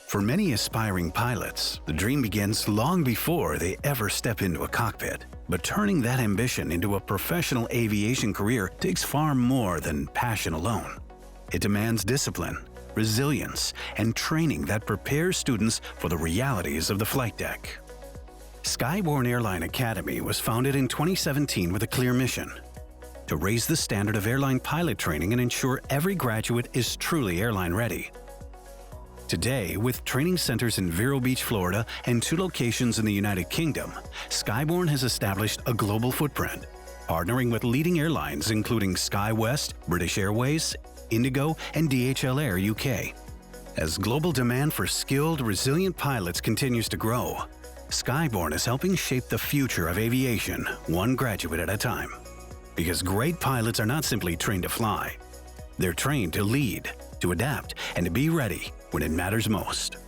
For many aspiring pilots, the dream begins long before they ever step into a cockpit. But turning that ambition into a professional aviation career takes far more than passion alone. It demands discipline, resilience, and training that prepares students for the realities of the flight deck. Skyborne Airline Academy was founded in 2017 with a clear mission: to raise the standard of airline pilot training and ensure every graduate is truly airline ready. Today, with training centers in Vero Beach, Florida, and 2 locations in the United Kingdom, Skyborne has established a global footprint, partnering with leading airlines including SkyWest, British Airways, Indigo, and DHL Air UK. As global demand for skilled, resilient pilots continues to grow, Skyborne is helping shape the future of aviation, one graduate at a time. Because great pilots are not simply trained to fly. They're trained to lead, to adapt, and to be ready when it matters most.